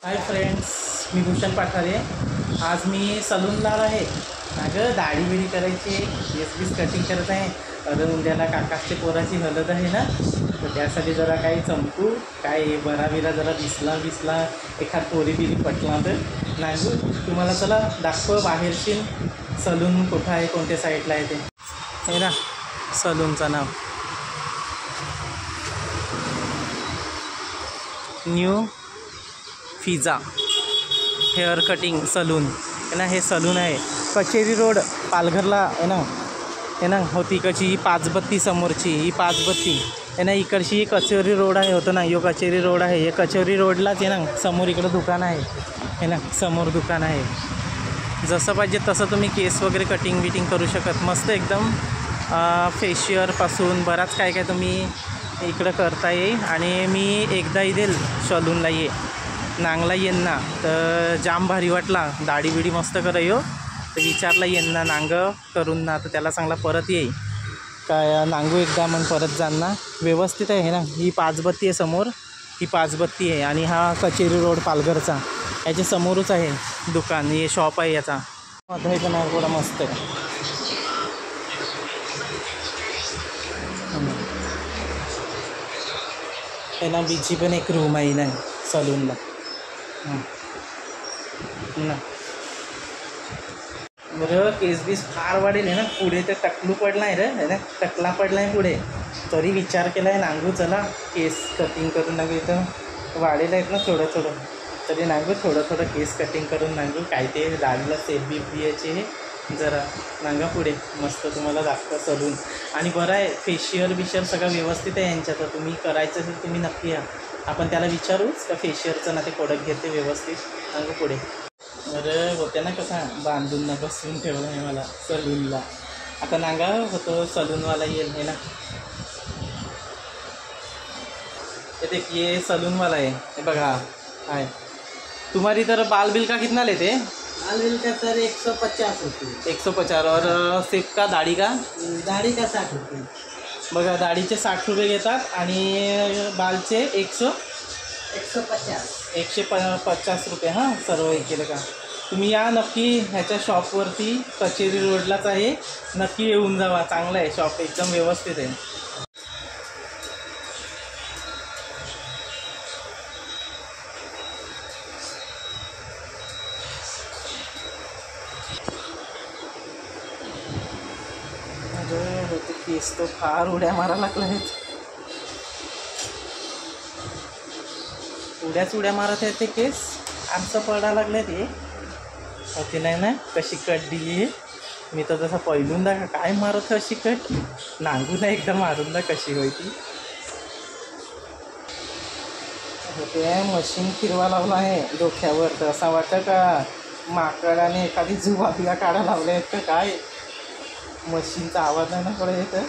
Hi friends, मी भूषण पाठारे। आज मी सलूनला आहे। अगं दाढी बिडी करायची, केस बीस कटिंग करत आहे। अगं उद्याला काकाचे पोराची हलत आहे ना, तर त्यासाठी जरा काही चमकू काय बराबिरा जरा दिसला एखाद पोरी बिरी पटला तर नागू तुम्हाला चला दाखव बाहेरची सलून कुठं आहे, कोणत्या साईडला आहे ते हे ना। सलूनचं नाव न्यू फिजा हेअर कटिंग सलून है ना। हे सलून आहे कचेरी रोड पालघरला आहे ना होती इकडची ही 532 समोरची ही 532 आहे ना। इकडची कचेरी रोड आहे होतं ना, यो कचेरी रोड आहे। हे कचेरी रोडलाच आहे ना, समोर इकडं दुकान आहे ना, समोर दुकान आहे। जसं पाहिजे तसं तुम्ही केस वगैरे कटिंग बिटिंग करू शकत, मस्त एकदम फेशियरपासून बराच काय काय तुम्ही इकडं करता येईल। आणि मी एकदा येईल सलूनला ये नांगला येईन ना, तर जाम भारी वाटला, दाढी बिडी मस्त करायो तर विचारला येईन ना नांग करून ना, तर त्याला चांगला परत येईल काय नांगू एकदा मग परत जाण ना। व्यवस्थित आहे ना, ही 532 आहे समोर, ही 532 आहे आणि हा कचेरी रोड पालघरचा याच्या समोरच आहे दुकान, हे शॉप आहे याचा। हे पण आहे थोडा मस्त आहे ना। बीची पण एक रूम आहे ना सलूनला ना। बरं केस बीस फार वाढेल आहे ना पुढे, तर टकलू पडला आहे रे ना, टकला पडला आहे पुढे, तरी विचार केला आहे नांगू चला केस कटिंग करून नांगू, इथं वाढेल आहेत ना थोडं तरी नांगू थोडं केस कटिंग करून नांगू काय ते दाढीला सेफ बीफ द्यायचे जरा नांगा पुढे मस्त तुम्हाला दाखवा सलून। आणि बरं आहे फेशियल बिशियल सगळं व्यवस्थित आहे यांच्यात, तर तुम्ही करायचं असेल तुम्ही नक्की या, आपण त्याला विचारूच का फेशियलचं ना ते प्रोडक्ट घेते व्यवस्थित नांगू पुढे। अरे होत्या ना कसा बांधून ना बसून ठेवलं आहे मला सलूनला, आता नांगा होतो सलूनवाला येईल है ना। ये सलूनवाला है, हे बघा आहे। तुम्हारी तरफ बाल बिल का कितना लेते? बाल बिल का सर 150 रुपये। 150 और सेफ का दाढ़ी का? दाढ़ी का 60 रुपये। बघा दाढीचे 60 रुपये घेतात आणि बालचे 150 रुपये हां सर्व हे केलं का। तुम्ही या नक्की ह्याच्या शॉपवरती, कचेरी रोडलाच आहे, नक्की येऊन जावा, चांगलं आहे शॉप एकदम व्यवस्थित आहे। अरे होते केस तो फार उड्या मारा लागला आहेत, उड्या मारत आहेत ते केस, आमचं पडायला लागले ते होती नाही ना। कशी कट दिली मी तर तसं पहिल्यांदा काय मारत अशी कट नांगू ना एकदा मारून दा कशी होती होते। मशीन फिरवा लावला आहे डोक्यावर, तर असं वाटतं का माकडाने एखादी जुवा बिवा काढा लावले आहेत का काय, मशीनचा आवाज नाही ना पुढे येतं।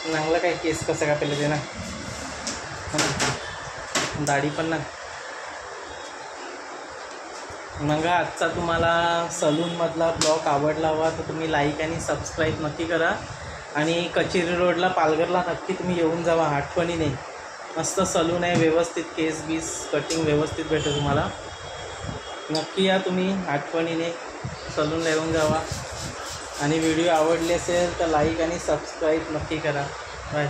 नांगला काय केस कसं का पेलं ते ना, दाढी पण ना। मग आजचा तुम्हाला सलूनमधला ब्लॉग आवडला हवा तर तुम्ही लाईक आणि सबस्क्राईब नक्की करा, आणि कचेरी रोडला पालघरला नक्की तुम्ही येऊन जावा आठवणीने, मस्त सलून आहे व्यवस्थित, केस बीस कटिंग व्यवस्थित भेटेल तुम्हाला, नक्की या तुम्ही आठवणीने सलूनला येऊन जावा। आणि व्हिडिओ आवडले असेल तर लाईक आणि सबस्क्राईब नक्की करा। बाय।